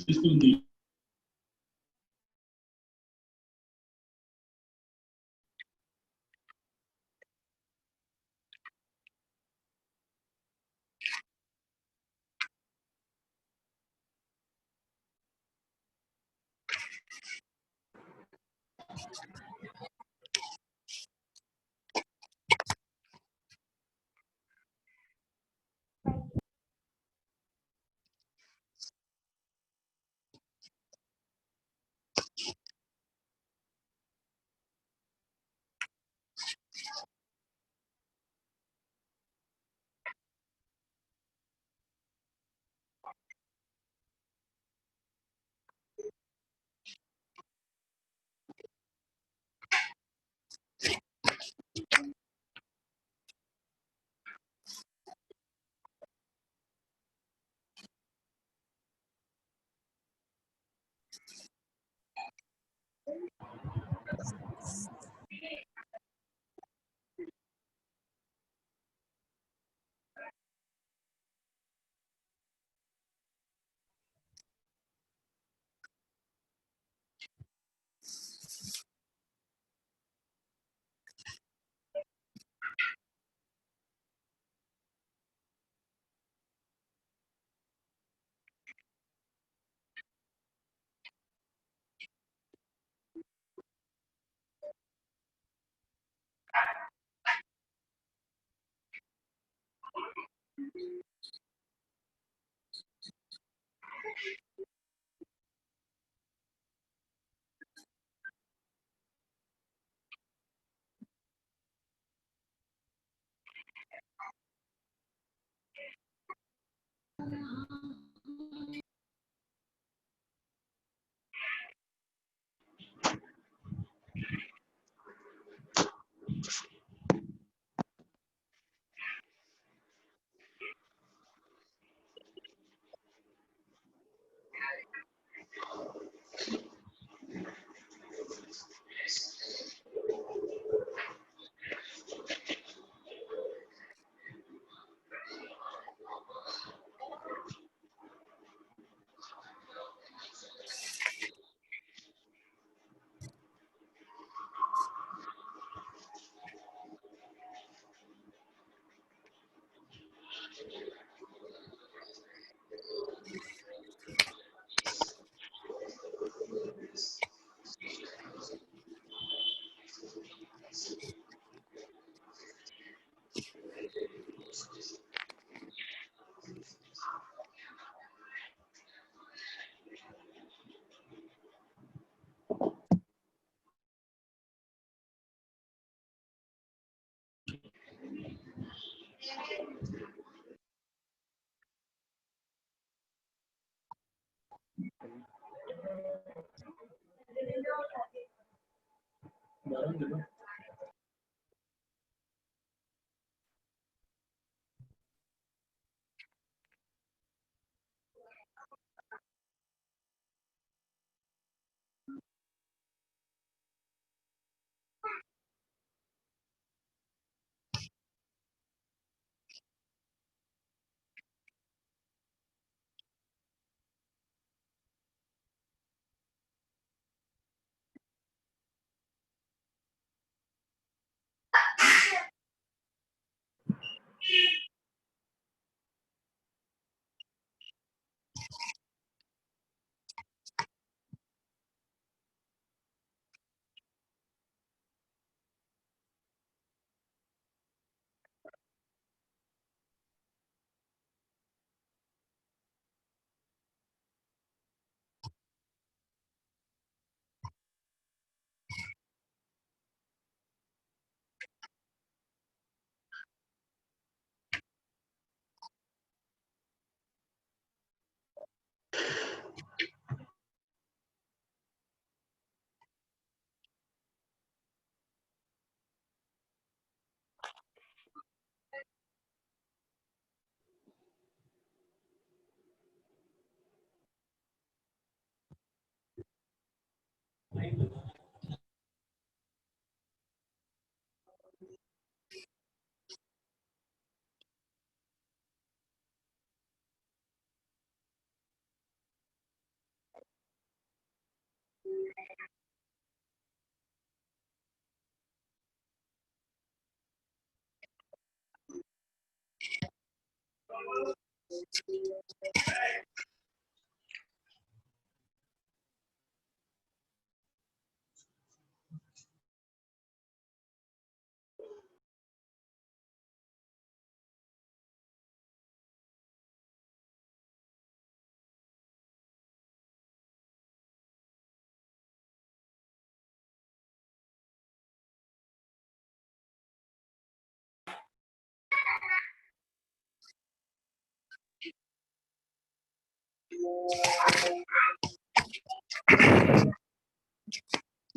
చేస్తుంది.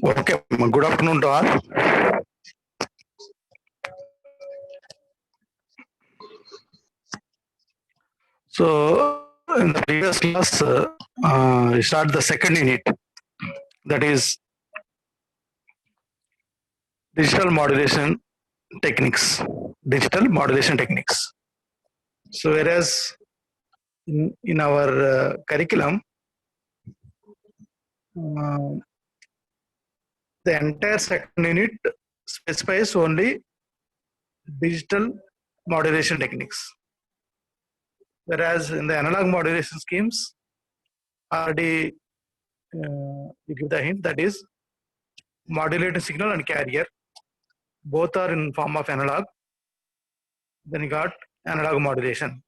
Okay, good afternoon to all. So, in the previous class, we started the second unit, that is digital modulation techniques. Digital modulation techniques. So, whereas in our curriculum, the entire second unit specifies only digital modulation techniques. Whereas in the analog modulation schemes, already you give the hint, that is modulated signal and carrier, both are in form of analog. Then you got analog modulation.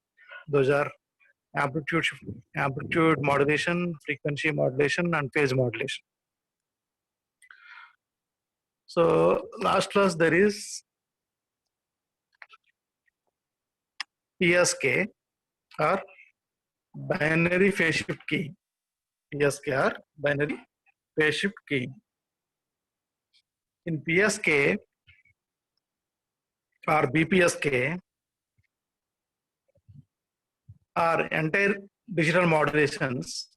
Those are amplitude modulation, frequency modulation, and phase modulation. So last class there is PSK or binary phase shift key. PSK or binary phase shift key. In PSK or BPSK, our entire digital modulations,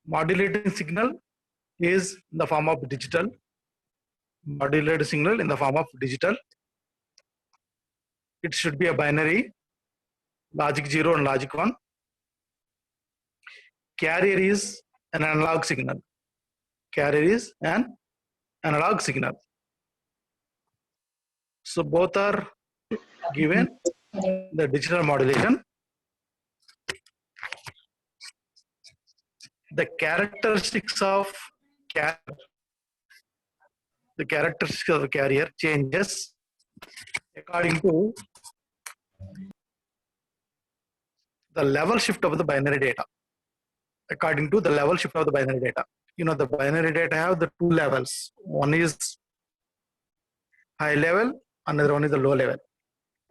modulating signal is in the form of digital, modulated signal in the form of digital. It should be a binary, logic 0 and logic 1. Carrier is an analog signal. Carrier is an analog signal. So both are given the digital modulation. The characteristics of carrier changes according to the level shift of the binary data. According to the level shift of the binary data. You know, the binary data have the two levels. One is high level, another one is the low level.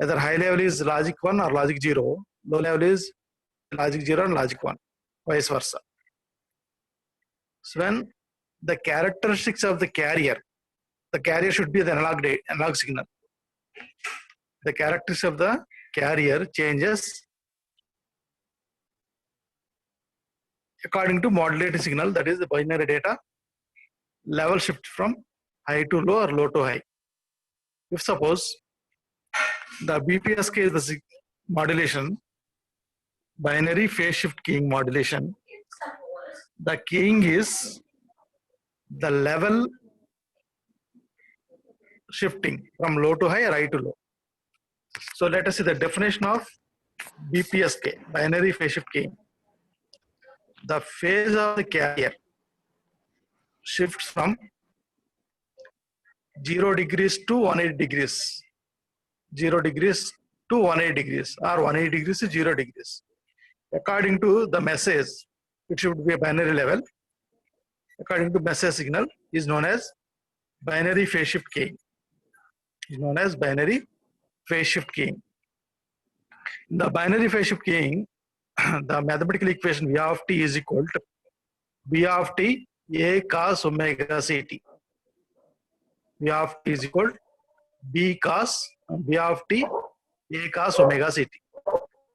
Either high level is logic 1 or logic 0, low level is logic 0 and logic 1, vice versa. So when the characteristics of the carrier should be the analog signal. The characteristics of the carrier changes according to modulated signal, that is the binary data level shift from high to low or low to high. If suppose the BPSK is the modulation, binary phase shift keying modulation, the keying is the level shifting from low to high or high to low. So let us see the definition of BPSK, binary phase shift keying. The phase of the carrier shifts from 0 degrees to 180 degrees, 0 degrees to 180 degrees, or 180 degrees to 0 degrees. According to the message, it should be a binary level. According to message signal, is known as binary phase shift keying. Is known as binary phase shift keying. In the binary phase shift keying, the mathematical equation V of t is equal to B of t a cos omega ct. V of t is equal to B of t a cos omega ct,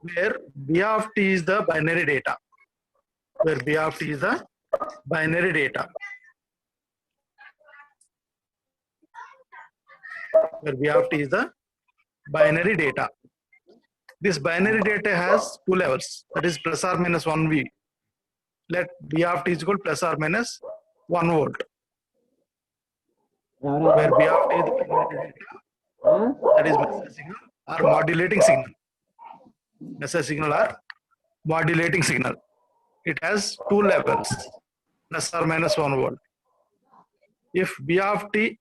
where B of t is the binary data. Where B of t is the binary data. Where B of t is the binary data. This binary data has two levels, that is plus or minus 1V. Let B of t is equal to plus or minus 1 volt. Where B of t is the binary data, that is message signal or modulating signal. Message signal or modulating signal. It has two levels, plus or minus 1 volt. If B of t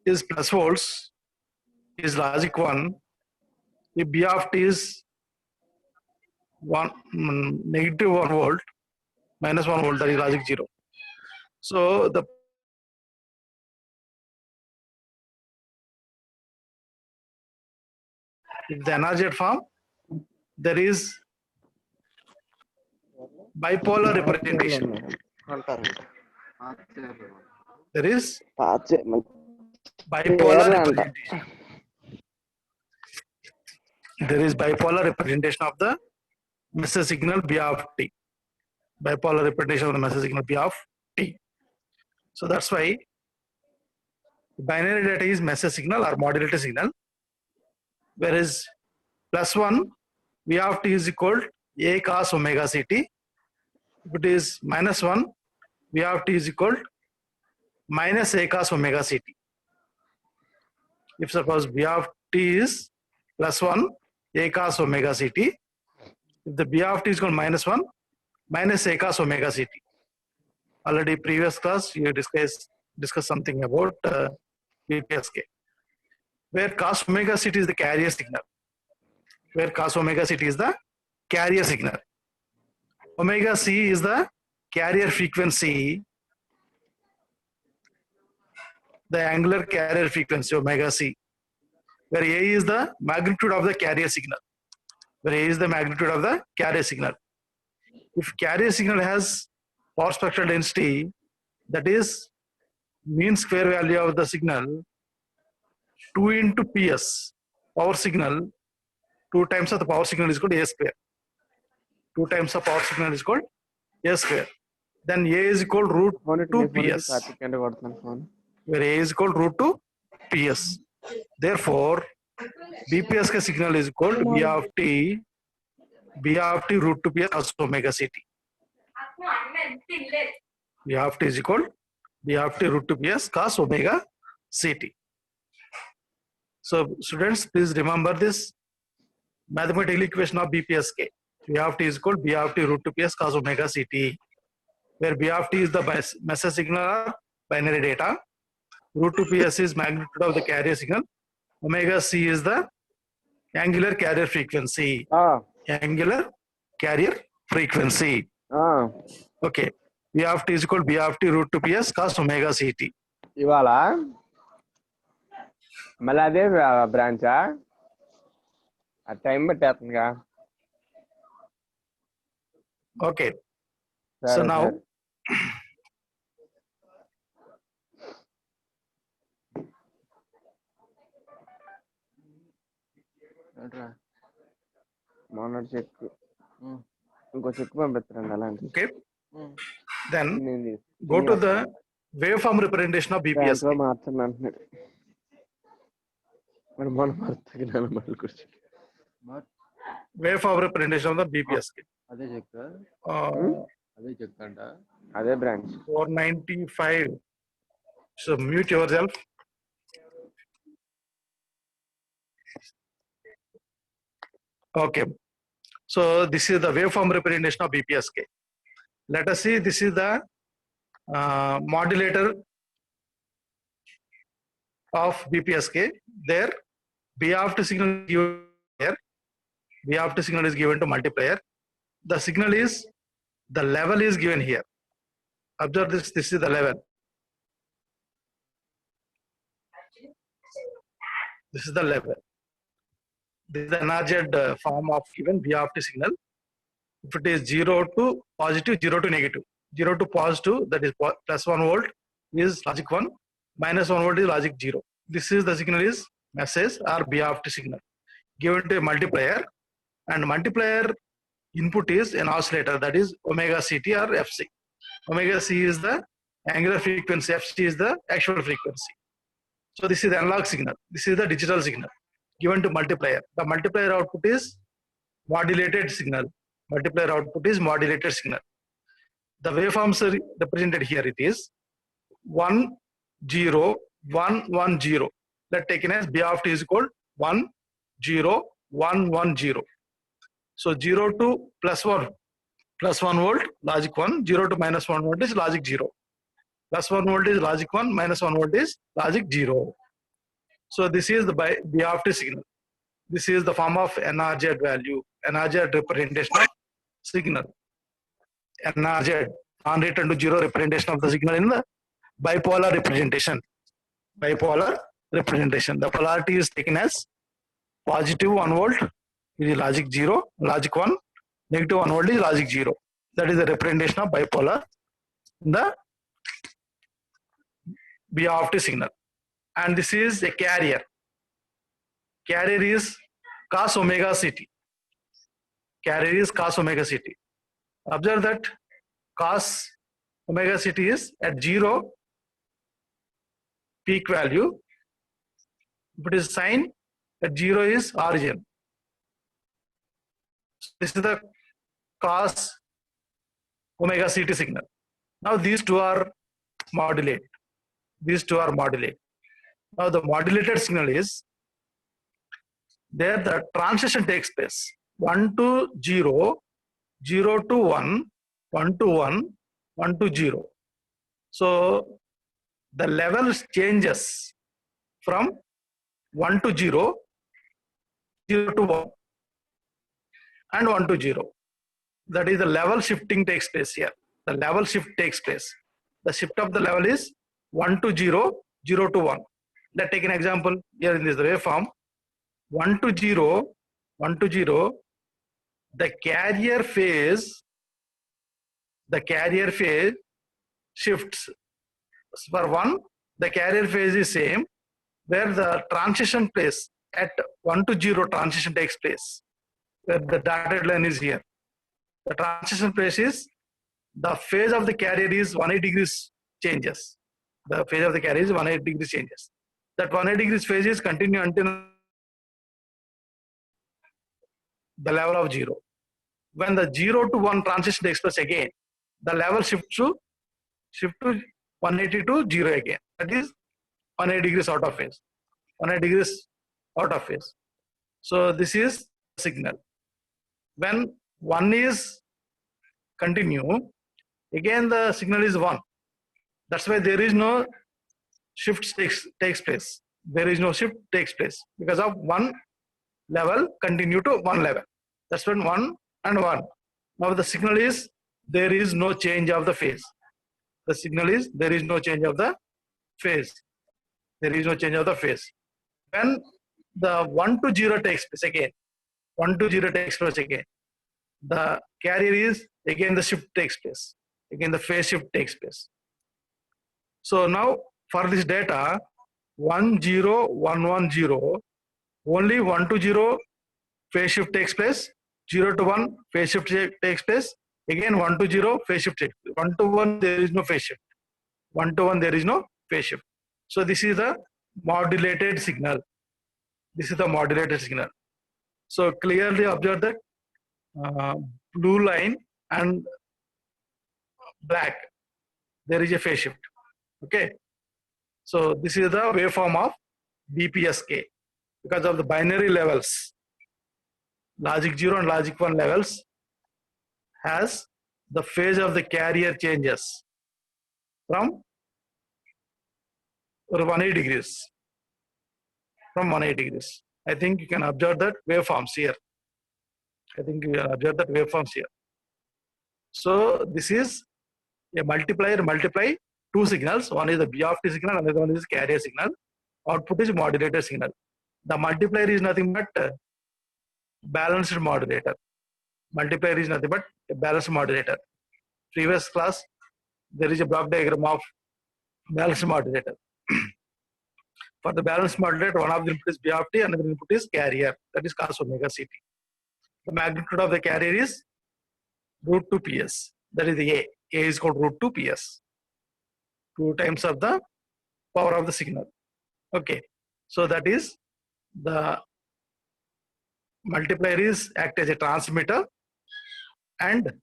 is plus volts, is logic 1. If B of t is negative 1 volt, minus 1 volt, that is logic 0. So the if the NRZ form, there is bipolar representation. There is bipolar representation. There is bipolar representation of the message signal B of t. Bipolar representation of the message signal B of t. So that's why binary data is message signal or modulated signal, whereas +1 V of t is equal to A cos omega ct. If it is -1, V of t is equal to minus A cos omega ct. If suppose V of t is +1 A cos omega ct, if the B of t is equal to -1, minus A cos omega ct. Already previous class you discussed something about BPSK, where cos omega ct is the carrier signal. Where cos omega ct is the carrier signal. Omega c is the carrier frequency, the angular carrier frequency omega c, where A is the magnitude of the carrier signal. Where A is the magnitude of the carrier signal. If carrier signal has power spectral density, that is mean square value of the signal 2 into PS, power signal, 2 times of the power signal is called A square. 2 times of power signal is called A square. Then A is equal root 2 PS, where A is equal root 2 PS. Therefore, BPSK signal is equal to B of t root 2 PS cos omega ct. B of t is equal to B of t root 2 PS cos omega ct. So students, please remember this mathematical equation of BPSK. B of t is equal to B of t root 2 PS cos omega ct, where B of t is the message signal or binary data, root 2 PS is magnitude of the carrier signal, omega c is the angular carrier frequency. Angular carrier frequency. Okay. B of t is equal to B of t root 2 PS cos omega ct. ఇవాళ మళ్ళీ అదే బ్రాంచా ఆ time పెట్టేస్తుందిగా. Okay. So now మొన్నటి check ఇంకో check పంపిస్తారండి అలాంటి. okay. Then go to the waveform representation of BPSK. మార్చండి అంటున్నాడు మరి మొన్న మార్చుకున్నాను మళ్ళీ కూర్చో. Waveform representation of the BPSK. అదే చెక్ అదే చెక్ అంట అదే branch 495. So mute yourself. Okay. So this is the waveform representation of BPSK. Let us see, this is the modulator of BPSK. There B of t signal is given here. B of t signal is given to multiplier. The signal is, the level is given here. Observe this, this is the level. This is the level. This is the NRZ form of given B of t signal. If it is 0 to positive, 0 to negative, 0 to positive, that is +1 volt is logic 1, -1 volt is logic 0. This is the signal is message or B of t signal given to a multiplier, and multiplier input is an oscillator, that is omega ct or fc. Omega c is the angular frequency, fc is the actual frequency. So this is the analog signal, this is the digital signal given to multiplier. The multiplier output is modulated signal. Multiplier output is modulated signal. The waveforms are represented here. It is 1 0 1 1 0. Let taken as B of t is equal 1 0 1 1 0. So 0 to +1 volt logic 1, 0 to -1 volt is logic 0. +1 volt is logic 1, -1 volt is logic 0. So this is the B of t signal. This is the form of NRZ value, NRZ representation of signal. NRZ, non-return to zero representation of the signal in the bipolar representation. Bipolar representation. The polarity is taken as positive 1 volt is logic 0, logic 1, negative 1 volt is logic 0. That is the representation of bipolar in the B of t signal. And this is a carrier. Carrier is cos omega ct. Carrier is cos omega ct. Observe that cos omega ct is at 0 peak value. If it is sine, at 0 is origin. This is the cos omega ct signal. Now these two are modulate. These two are modulate. Now the modulated signal is there the transition takes place 1 to 0, 0 to 1, 1 to 1, 1 to 0. So the levels changes from 1 to 0, 0 to 1 and 1 to 0. That is the level shifting takes place here. The level shift takes place. The shift of the level is 1 to 0, 0 to 1. Let's take an example here in this waveform. 1 to 0, 1 to 0, the carrier phase shifts. For 1, the carrier phase is same, where the transition place at 1 to 0 transition takes place, where the dotted line is here. The transition place is, the phase of the carrier is 180 degrees changes. The phase of the carrier is 180 degrees changes. That 180 degrees phase is continue until the level of 0. When the 0 to 1 transition takes place again, the level shifts to 180 to 0 again. That is 180 degrees out of phase. 180 degrees out of phase. So this is signal. When 1 is continue, again the signal is 1. That's why there is no shift takes place. There is no shift takes place because of 1 level continue to 1 level. That's when 1 and 1. Now the signal is there is no change of the phase. The signal is there is no change of the phase. There is no change of the phase. When the 1 to 0 takes place again, 1 to 0 takes place again, the carrier is again the shift takes place. Again the phase shift takes place. So now for this data 1 0 1 1 0, only 1 to 0 phase shift takes place, 0 to 1 phase shift takes place, again 1 to 0 phase shift takes place. 1 to 1 there is no phase shift. 1 to 1 there is no phase shift. So this is the modulated signal. This is the modulated signal. So clearly observe that blue line and black, there is a phase shift. Okay. So this is the waveform of BPSK because of the binary levels. Logic 0 and logic 1 levels has the phase of the carrier changes from 180 degrees. From 180 degrees. I think you can observe that waveforms here. I think you can observe that waveforms here. So this is a multiplier multiply two signals. One is the B of t signal, another one is carrier signal. Output is modulated signal. The multiplier is nothing but balanced modulator. Multiplier is nothing but a balanced modulator. Previous class, there is a block diagram of balanced modulator. For the balanced modulator, one of the input is B of t, another input is carrier, that is cos omega ct. The magnitude of the carrier is root 2 ps. That is the A. A is called root 2 ps. 2 times of the power of the signal. Okay. So that is the multiplier is act as a transmitter, and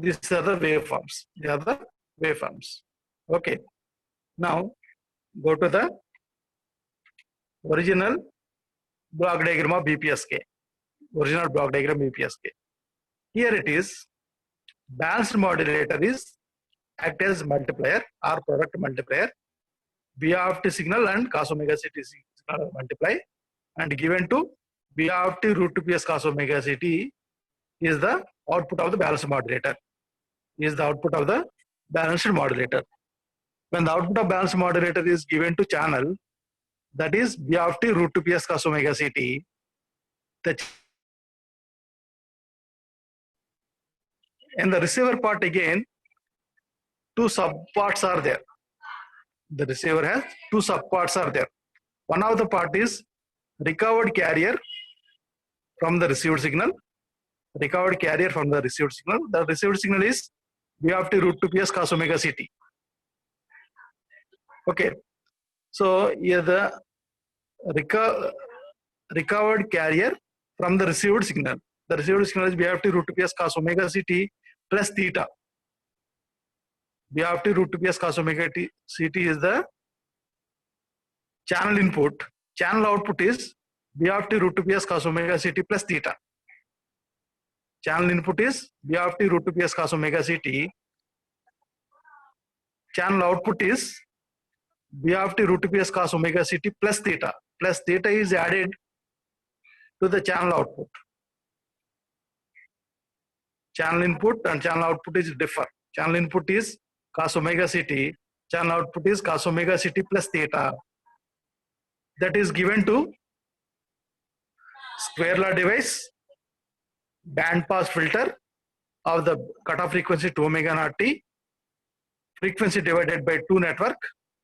these are the waveforms. They are the waveforms. Okay. Now go to the original block diagram of BPSK. Original block diagram BPSK. Here it is. Balanced modulator is act as multiplier or product multiplier. B of t signal and cos omega ct signal multiply, and given to B of t root 2 ps cos omega ct is the output of the balanced modulator. Is the output of the balanced modulator. When the output of balanced modulator is given to channel, that is B of t root 2 ps cos omega ct, the In the receiver part again, two subparts are there. The receiver has two subparts are there. One of the part is recovered carrier from the received signal. Recovered carrier from the received signal. The received signal is BFT root 2 PS cos omega CT. Okay. So here the recovered carrier from the received signal. The received signal is BFT root 2 PS cos omega CT plus theta. BFT root 2 PS cos omega CT is the channel input. Channel output is BFT root 2 PS cos omega CT plus theta. Channel input is BFT root 2 PS cos omega CT. Channel output is BFT root 2 PS cos omega CT plus theta. Plus theta is added to the channel output. Channel input and channel output is different. Channel input is cos omega CT. Channel output is cos omega CT plus theta. That is given to square law device, band pass filter of the cutoff frequency 2 omega naught t, frequency divided by 2 network,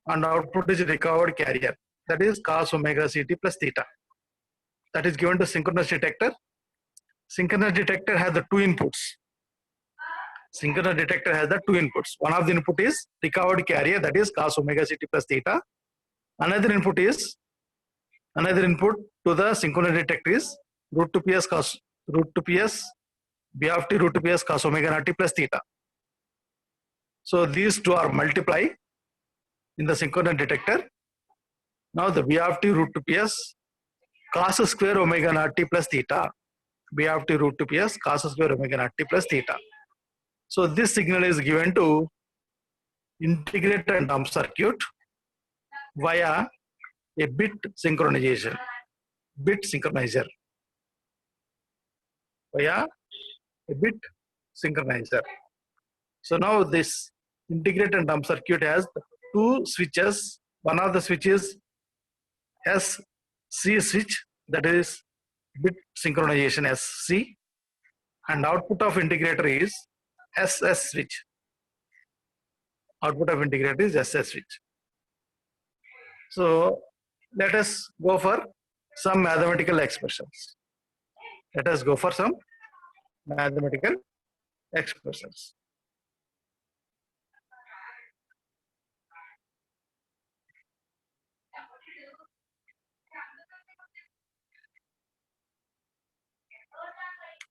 and output is recovered carrier. That is cos omega CT plus theta. That is given to synchronous detector. Synchronous detector has the two inputs. Synchronous detector has the two inputs. One of the input is recovered carrier, that is cos omega CT plus theta. Another input to the synchronous detector is root 2 PS BFT root 2 PS cos omega naught t plus theta. So these two are multiply in the synchronous detector. Now the BFT root 2 PS cos square omega naught t plus theta. BFT root 2 PS cos square omega naught t plus theta. So this signal is given to integrator and dump circuit via a bit synchronization, bit synchronizer, via a bit synchronizer. So now this integrator and dump circuit has two switches. One of the switches has SC switch, that is bit synchronization SC, and output of integrator is SS switch. Output of integrator is SS switch. So let us go for some mathematical expressions. Let us go for some mathematical expressions.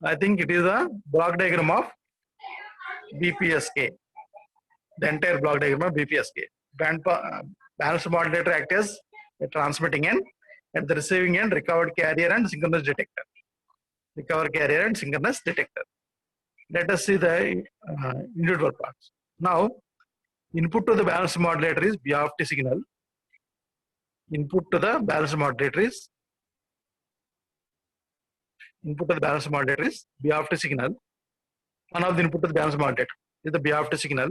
I think it is a block diagram of BPSK. The entire block diagram of BPSK. Balanced modulator acts as a transmitting end, at the receiving end recovered carrier and synchronous detector. Recovered carrier and synchronous detector. Let us see the individual parts. Now, input to the balanced modulator is BFT signal. Input to the balanced modulator is BFT signal. One of the input to the balanced modulator is the BFT signal.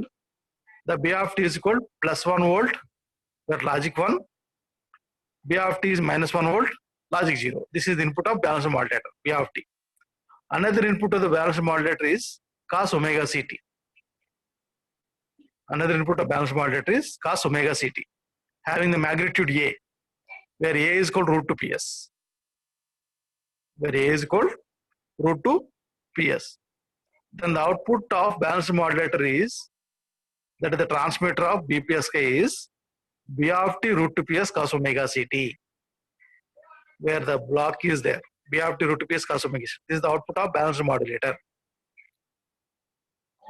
The BFT is equal plus 1 volt, that logic 1. BFT is minus 1 volt, logic 0. This is the input of balanced modulator, BFT. Another input of the balanced modulator is cos omega CT. Another input of balanced modulator is cos omega CT, having the magnitude A, where A is called root 2 PS. Where A is called root 2 PS. Then the output of balanced modulator is, that is the transmitter of BPSK is BFT root 2 PS cos omega CT, where the block is there. BFT root 2 PS cos omega CT. This is the output of balanced modulator.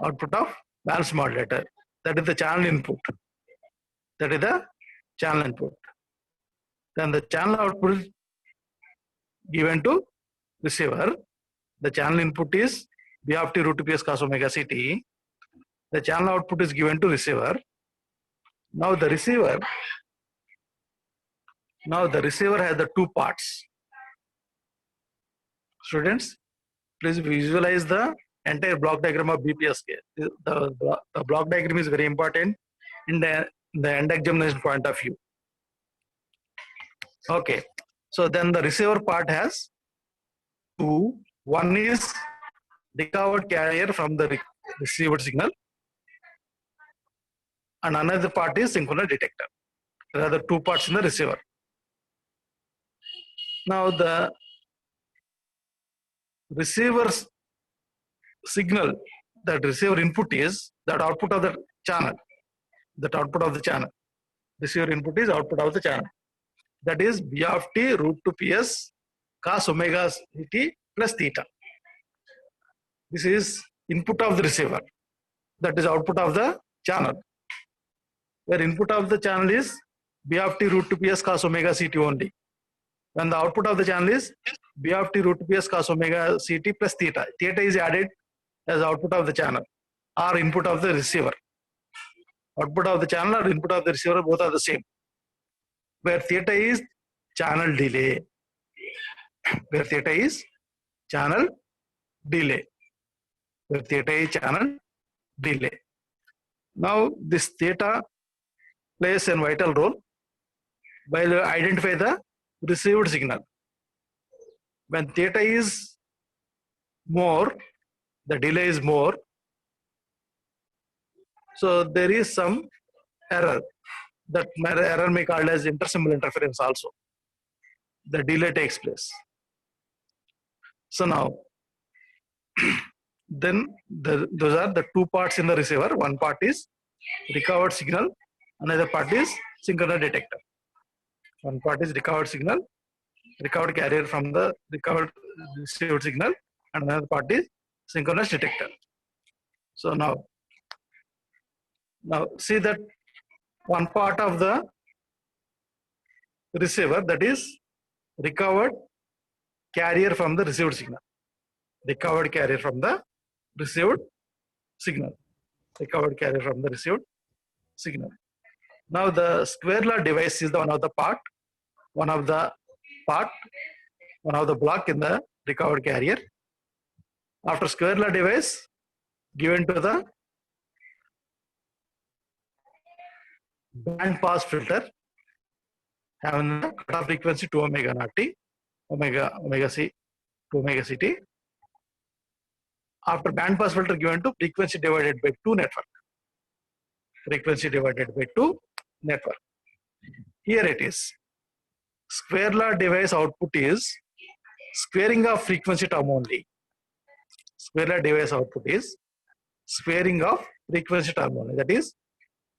Output of balanced modulator. That is the channel input. That is the channel input. Then the channel output is given to receiver. The channel input is BFT root 2 PS cos omega CT. The channel output is given to receiver. Now the receiver has the two parts. Students, please visualize the entire block diagram of BPSK. The block diagram is very important in the end examination point of view. Okay, so then the receiver part has two. One is recovered carrier from the received signal, and another part is synchronous detector. There are the two parts in the receiver. Now the receiver's signal, that receiver input is that output of the channel. That output of the channel. Receiver input is output of the channel. That is B of t root 2 ps cos omega t plus theta. This is input of the receiver. That is output of the channel. Where input of the channel is B of t root 2 ps cos omega ct only. When the output of the channel is B of t root 2 ps cos omega ct plus theta. Theta is added as output of the channel or input of the receiver. Output of the channel or input of the receiver both are the same. Where theta is channel delay. Where theta is channel delay. Where theta is channel delay. Now this theta plays a vital role while identify the received signal. When theta is more, the delay is more, so there is some error. That error may be called as intersymbol interference also. The delay takes place. So now, then those are the two parts in the receiver. One part is recovered signal, another part is synchronous detector. One part is recovered signal, recovered carrier from the recovered received signal, and another part is synchronous detector. So now see that one part of the receiver, that is recovered carrier from the received signal. Recovered carrier from the received signal. Recovered carrier from the received signal. Now the square law device is the one of the block in the recovered carrier. After square law device given to the band pass filter having the cutoff frequency 2 omega naught t, omega c, 2 omega ct. After band pass filter given to frequency divided by 2 network. Frequency divided by 2 network. Here it is. Square law device output is squaring of frequency term only. Square law device output is squaring of frequency term only. That is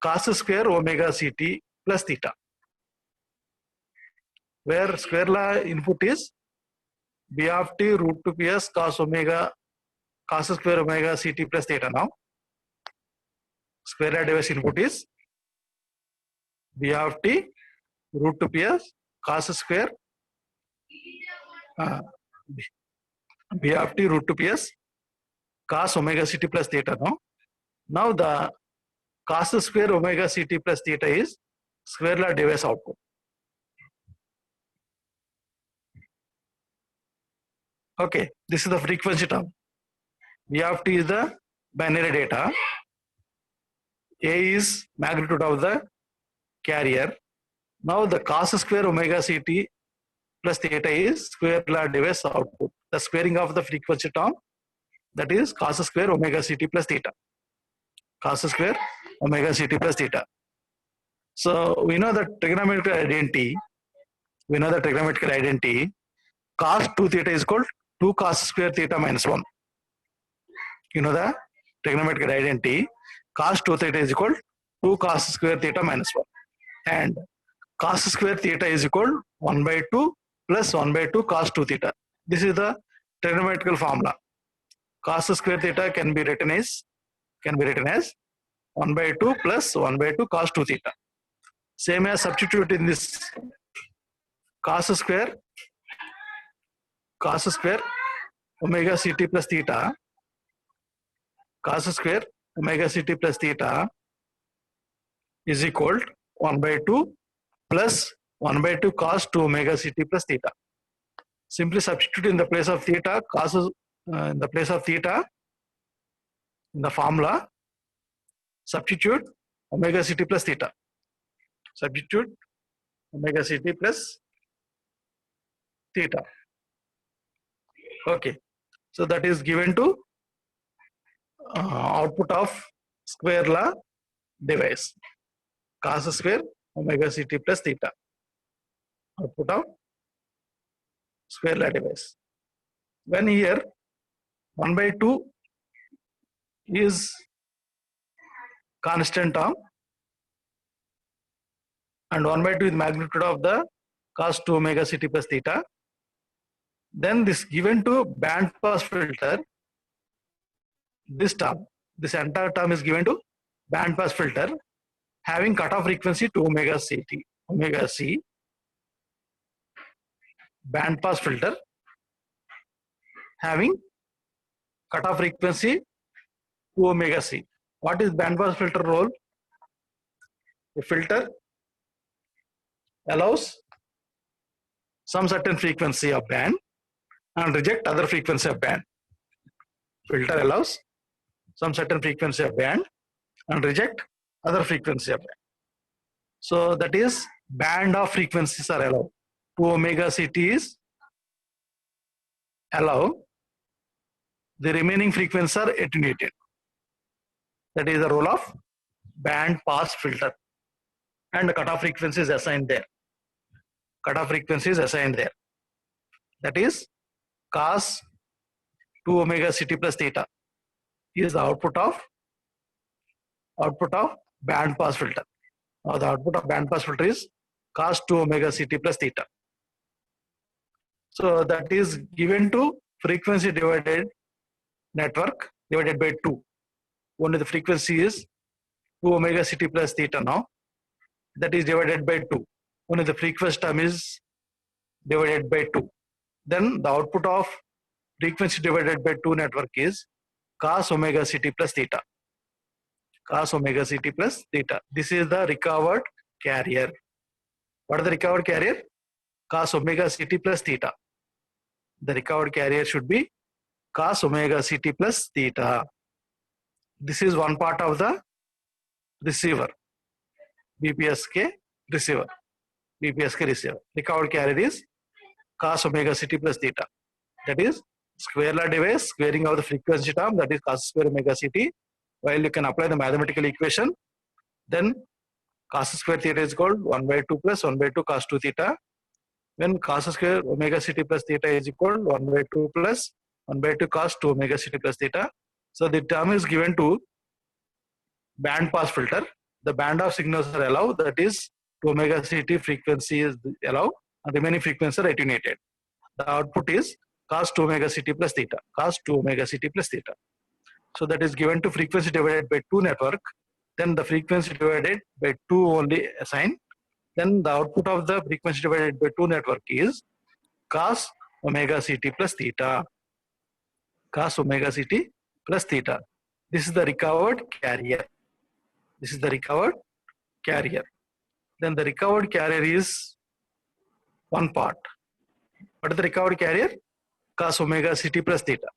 cos square omega ct plus theta. Where square law input is B of t root 2 ps cos square omega ct plus theta. Now square law device input is B of t root 2 ps cos square B of t root 2 ps cos omega ct plus theta. Now the cos square omega ct plus theta is square law device output. Okay, this is the frequency term. V of t is the binary data. A is magnitude of the carrier. Now the cos square omega ct plus theta is square law device output. The squaring of the frequency term, that is cos square omega ct plus theta. Cos square omega ct plus theta. So we know the trigonometric identity. Cos 2 theta is called 2 cos square theta minus 1. You know the trigonometric identity. Cos 2 theta is equal 2 cos square theta minus 1. And cos square theta is equal 1 by 2 plus 1 by 2 cos 2 theta. This is the trigonometrical formula. Cos square theta can be written as 1 by 2 plus 1 by 2 cos 2 theta. Same as substitute in this cos square omega ct plus theta. Cos square omega ct plus theta is equal to 1 by 2 plus 1 by 2 cos 2 omega ct plus theta. Simply substitute in the place of theta, in the place of theta, in the formula, substitute omega ct plus theta. Substitute omega ct plus theta. Okay, so that is given to output of square law device. Cos square omega ct plus theta. Output of square law device. When here 1 by 2 is constant term and 1 by 2 is magnitude of the cos 2 omega ct plus theta, then this given to band pass filter, this term, this entire term is given to band pass filter having cutoff frequency 2 omega ct, omega c, band pass filter having cutoff frequency 2 omega c. What is band pass filter role? A filter allows some certain frequency of band and reject other frequency of band. Filter allows some certain frequency of band and reject other frequency of band. So that is band of frequencies are allowed. 2 omega ct is allow, the remaining frequencies are attenuated. That is the role of band pass filter, and the cutoff frequency is assigned there. Cutoff frequency is assigned there. That is cos 2 omega ct plus theta is the output of band pass filter. Now the output of band pass filter is cos 2 omega ct plus theta. So that is given to frequency divided network divided by 2. Only the frequency is 2 omega ct plus theta now. That is divided by 2. Only the frequency term is divided by 2. Then the output of frequency divided by 2 network is cos omega ct plus theta. Cos omega ct plus theta. This is the recovered carrier. What is the recovered carrier? Cos omega ct plus theta. The recovered carrier should be cos omega ct plus theta. This is one part of the receiver. BPSK receiver. BPSK receiver. Recovered carrier is cos omega ct plus theta. That is square law device, squaring of the frequency term, that is cos square omega ct. While you can apply the mathematical equation, then cos square theta is called 1 by 2 plus 1 by 2 cos 2 theta. When cos square omega ct plus theta is equal 1 by 2 plus 1 by 2 cos 2 omega ct plus theta. So the term is given to band pass filter. The band of signals are allowed, that is 2 omega ct frequency is allowed and remaining frequencies are attenuated. The output is cos 2 omega ct plus theta. Cos 2 omega ct plus theta. So that is given to frequency divided by 2 network. Then the frequency divided by 2 only assigned. Then the output of the frequency divided by 2 network is cos omega ct plus theta. Cos omega ct plus theta. This is the recovered carrier. This is the recovered carrier. Then the recovered carrier is one part. What is the recovered carrier? Cos omega ct plus theta.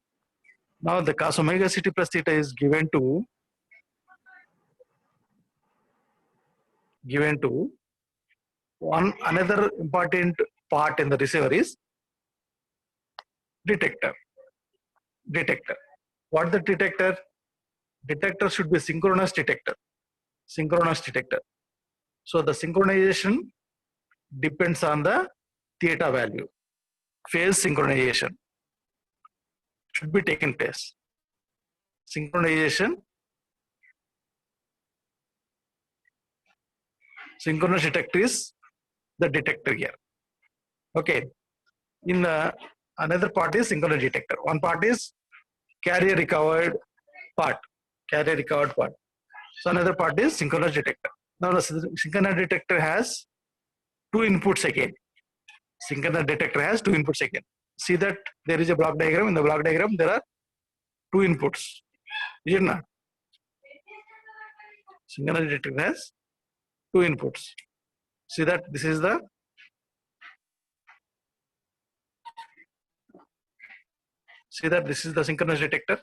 Now the cos omega ct plus theta is given to another important part in the receiver is detector. Detector. What is the detector? Detector should be synchronous detector. Synchronous detector. So the synchronization depends on the theta value. Phase synchronization should be taken place. Synchronous detector is the detector here. Okay. In another part is synchronous detector. One part is carrier recovered part. Carrier recovered part. So another part is synchronous detector. Now the synchronous detector has 2 inputs again. Synchronous detector has 2 inputs again. See that there is a block diagram. In the block diagram, there are 2 inputs. Is it not? Synchronous detector has 2 inputs. See that this is the synchronous detector.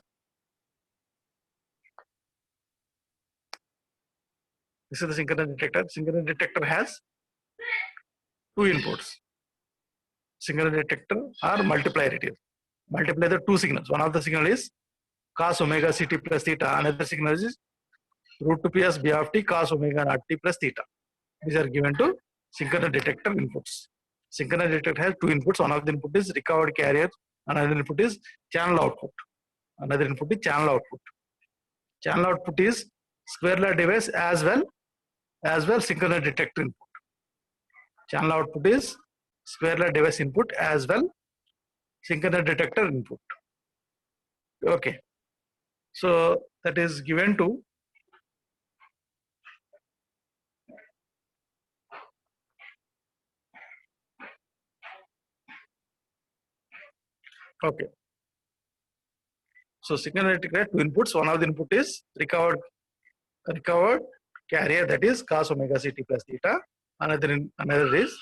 This is the synchronous detector. Synchronous detector has 2 inputs. Synchronous detector are multiplier it is. Multiply the 2 signals. One of the signal is cos omega ct plus theta. Another signal is root 2 ps b of t cos omega naught t plus theta. These are given to synchronous detector inputs. Synchronous detector has two inputs. One of the input is recovered carrier. Another input is channel output. Another input is channel output. Channel output is square law device as well synchronous detector input. Channel output is square law device input as well synchronous detector input. Okay. So that is given to okay. So synchronous detector has two inputs. One of the input is recovered carrier, that is cos omega ct plus theta. Another is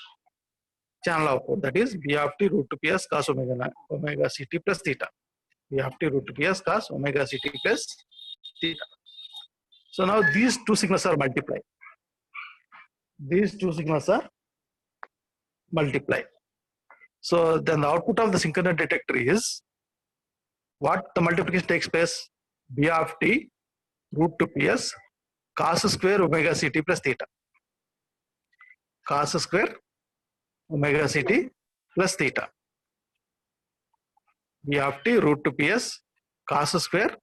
channel output, that is b of t root 2 ps cos omega ct plus theta. B of t root 2 ps cos omega ct plus theta. So now these two signals are multiplied. These two signals are multiplied. So then the output of the synchronous detector is what the multiplication takes place? B of t root 2 ps cos square omega ct plus theta. Cos square omega ct plus theta. B of t root 2 ps cos square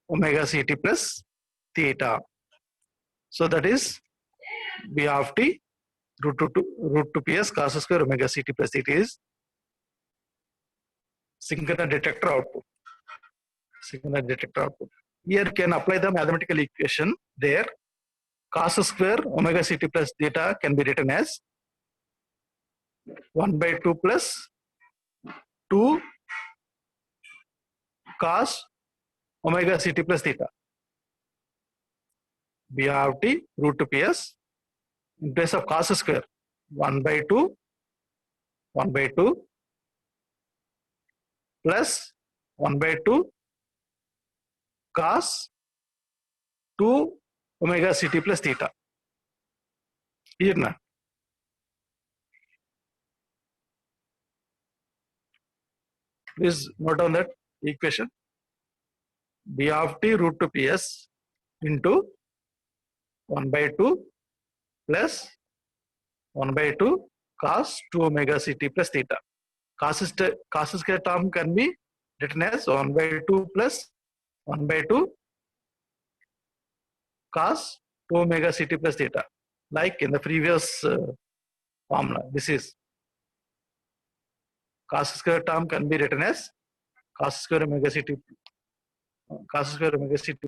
omega ct plus theta. So that is B of t root 2 ps cos square omega ct plus theta is synchronous detector output. Synchronous detector output. Here can apply the mathematical equation there. Cos square omega ct plus theta can be written as 1 by 2 plus 2 cos omega ct plus theta. B of t root 2 ps in place of cos square 1 by 2 plus 1 by 2 cos 2 omega ct plus theta. Here na. Please note down that equation. B of t root 2 ps into 1 by 2 plus 1 by 2 cos 2 omega ct plus theta. Cos square term can be written as 1 by 2 plus 1 by 2 cos 2 omega ct plus theta. Like in the previous formula, this is cos square term can be written as cos square omega ct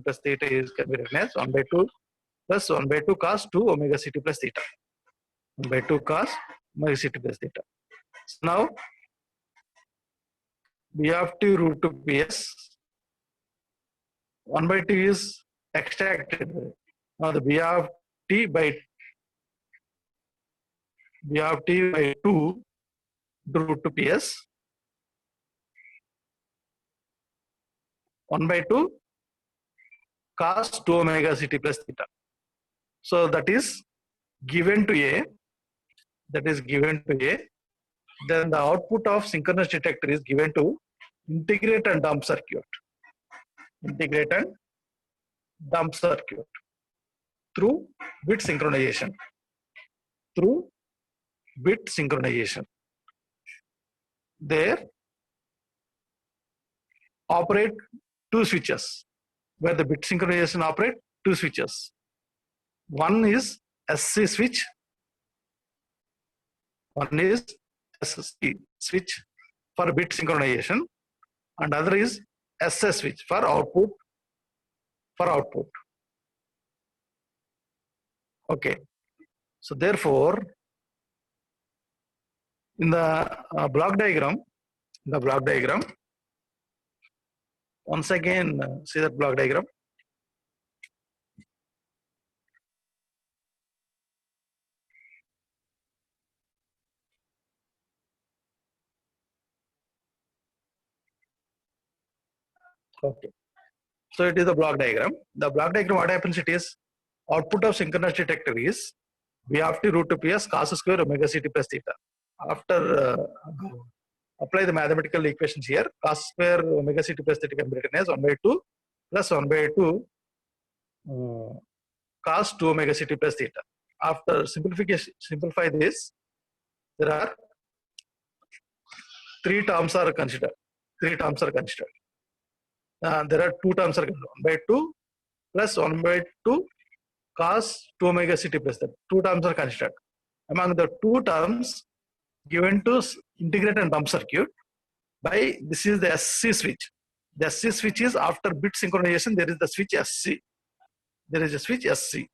plus theta is can be written as 1 by 2 plus 1 by 2 cos 2 omega ct plus theta. 1 by 2 cos omega ct plus theta. So now B of t root 2 ps 1 by 2 is extracted. Now the B of t by 2 root 2 ps 1 by 2 cos 2 omega ct plus theta. So that is given to A. Then the output of synchronous detector is given to integrate and dump circuit. Integrate and dump circuit through bit synchronization. There operate two switches where the bit synchronization operate two switches. One is SC switch. One is SC switch for bit synchronization, and other is SS switch for output. Okay. So therefore, in the block diagram, once again see that block diagram. Okay. So it is the block diagram. The block diagram, what happens, it is output of synchronous detector is V of t root 2 ps cos square omega ct plus theta. After apply the mathematical equations here, cos square omega ct plus theta can be written as 1 by 2 plus 1 by 2 cos 2 omega ct plus theta. After simplify this, there are three terms are considered. Three terms are considered. There are two terms are considered. 1 by 2 plus 1 by 2 cos 2 omega ct plus theta. Two terms are considered. Among the two terms given to integrate and dump circuit by this is the SC switch. The SC switch is after bit synchronization, there is the switch SC. There is a switch SC.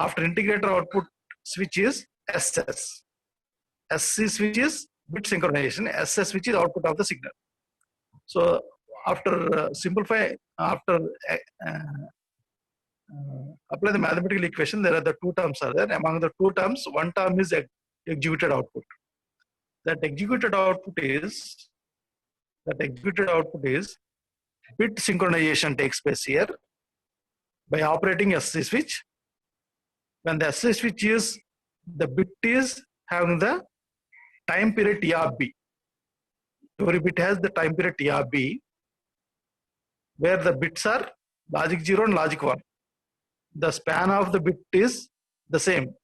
After integrator output switch is SS. SC switch is bit synchronization. SS switch is output of the signal. So after apply the mathematical equation, there are the two terms are there. Among the two terms, one term is executed output. That executed output is bit synchronization takes place here by operating SC switch. When the SC switch is, the bit is having the time period TRB. Every bit has the time period TRB, where the bits are logic 0 and logic 1. The span of the bit is the same,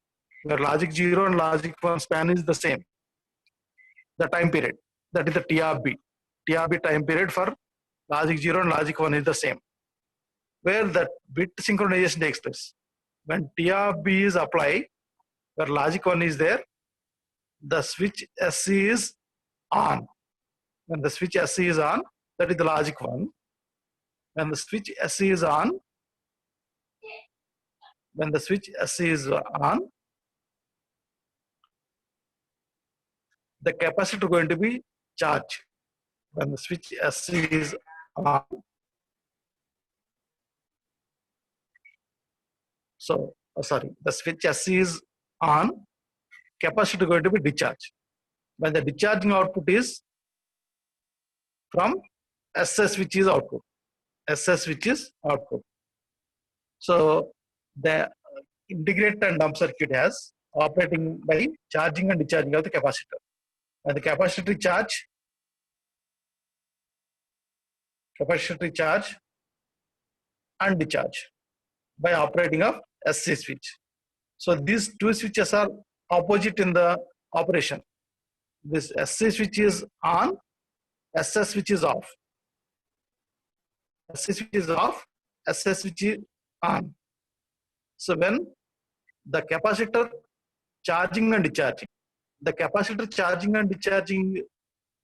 where logic 0 and logic 1 span is the same. The time period, that is the TRB. TRB time period for logic 0 and logic 1 is the same, where the bit synchronization takes place. When TRB is applied, where logic 1 is there, the switch SC is on. When the switch SC is on, that is the logic 1. When the switch SC is on, the capacitor going to be charged. When the switch SC is on, the switch SC is on, capacitor going to be discharged. When the discharging output is from SS, which is output. SS, which is output. So the integrator and dump circuit has operating by charging and discharging of the capacitor. When the capacitor charge and discharge by operating of SC switch. So these two switches are opposite in the operation. This SC switch is on, SS switch is off. SC switch is off, SS switch is on. So when the capacitor charging and discharging, the capacitor charging and discharging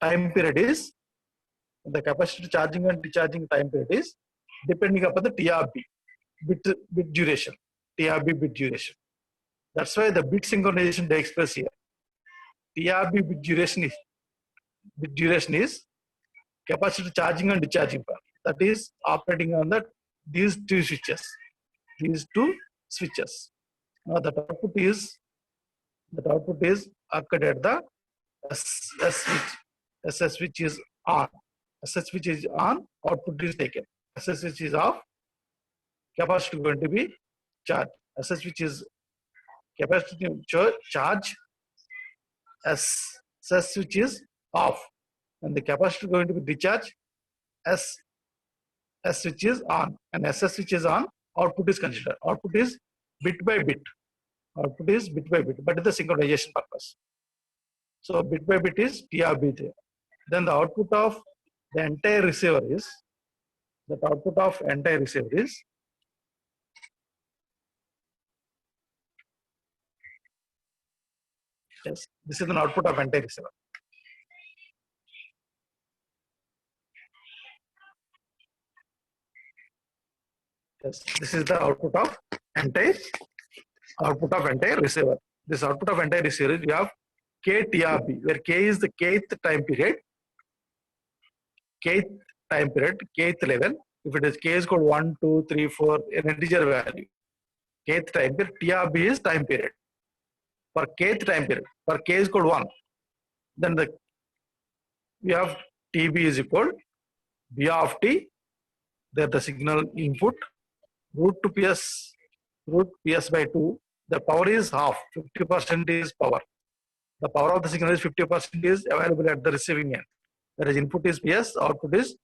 time period is, depending upon the TRB, bit duration, TRB bit duration. That's why the bit synchronization takes place here. TRB bit duration is capacitor charging and discharging part. That is operating on these two switches. Now the output is occurred at the SS switch. SS switch is on. SS switch is on, output is taken. SS switch is off, capacitor going to be charged. SS switch is capacitor charge, SS switch is off, and the capacitor going to be discharged, S switch is on, and SS switch is on, output is considered. Output is bit by bit. But it's the synchronization purpose. So bit by bit is TRB there. Then the output of the entire receiver is, yes, this is an output of entire receiver. Yes, this is the output of entire receiver. This output of entire receiver, we have KTRB, where K is the kth time period, kth level. If it is K is called 1, 2, 3, 4, an integer value. Kth time period, TRB is time period. For kth time period, for K is called 1, then we have TB is equal B of T, there the signal input, root PS by 2, the power is half, 50% is power. The power of the signal is 50% is available at the receiving end. Whereas input is PS, output is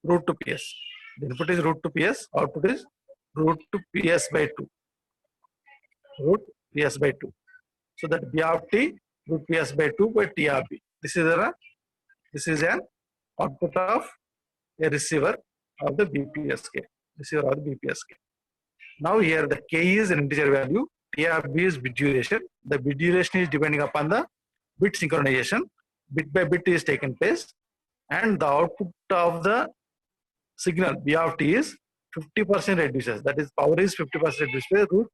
root to PS. The input is root to PS, output is root to PS by 2. Root PS by 2. So that B of T root PS by 2 by T of B. This is an output of a receiver of the BPSK. Receiver of the BPSK. Now here the K is an integer value, T of B is bit duration. The bit duration is depending upon the bit synchronization. Bit by bit is taken place, and the output of the signal B of T is 50% reduces. That is, power is 50% reduced by root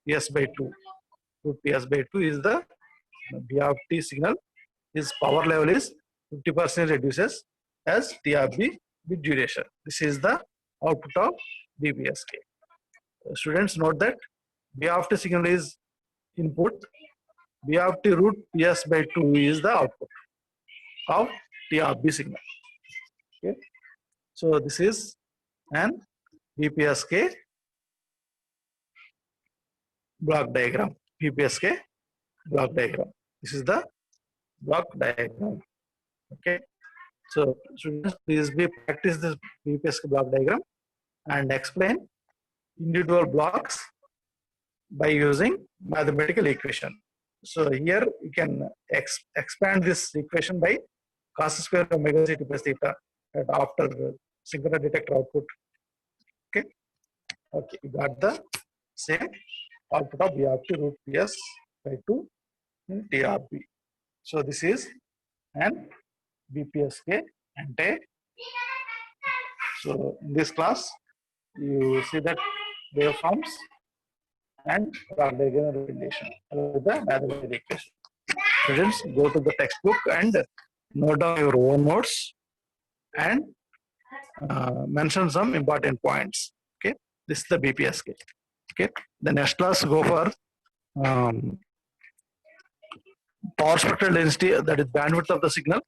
PS by 2. Root PS by 2 is the B of T signal. His power level is 50% reduces as T of B bit duration. This is the output of BPSK. Students note that B of T signal is input. B of T root PS by 2 is the output of T of B signal. Okay. So this is an BPSK block diagram. BPSK block diagram. This is the block diagram. Okay. So students, please practice this BPSK block diagram and explain individual blocks by using mathematical equation. So here you can expand this equation by cos square omega c t plus theta after synchronous detector output. Okay. Okay. You got the same output of B of T root PS by 2 in T of B. So this is an BPSK ante. So in this class, you see that waveforms and block diagram representation with the mathematical equation. Students, go to the textbook and note down your own notes and mention some important points. Okay, this is the BPSK. Okay, the next class go for power spectral density, that is bandwidth of the signal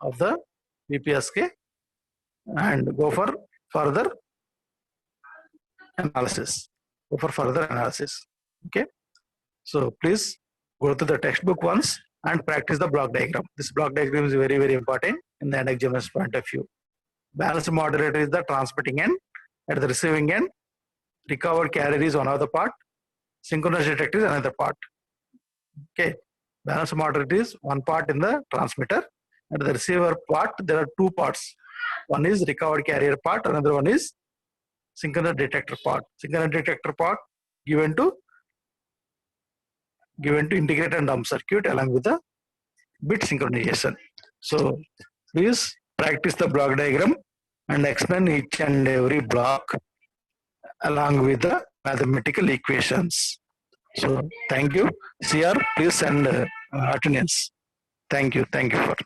of the BPSK, and go for further analysis. Okay, so please go to the textbook once and practice the block diagram. This block diagram is very, very important in the examiner's point of view. Balanced modulator is the transmitting end. At the receiving end, recovered carrier is one of the part. Synchronous detector is another part. Okay, balanced modulator is one part in the transmitter. At the receiver part, there are two parts. One is recovered carrier part, another one is synchronous detector part. Synchronous detector part given to integrated and dump circuit along with the bit synchronization. So please practice the block diagram and explain each and every block along with the mathematical equations. So thank you. CR, please send attendance. Thank you for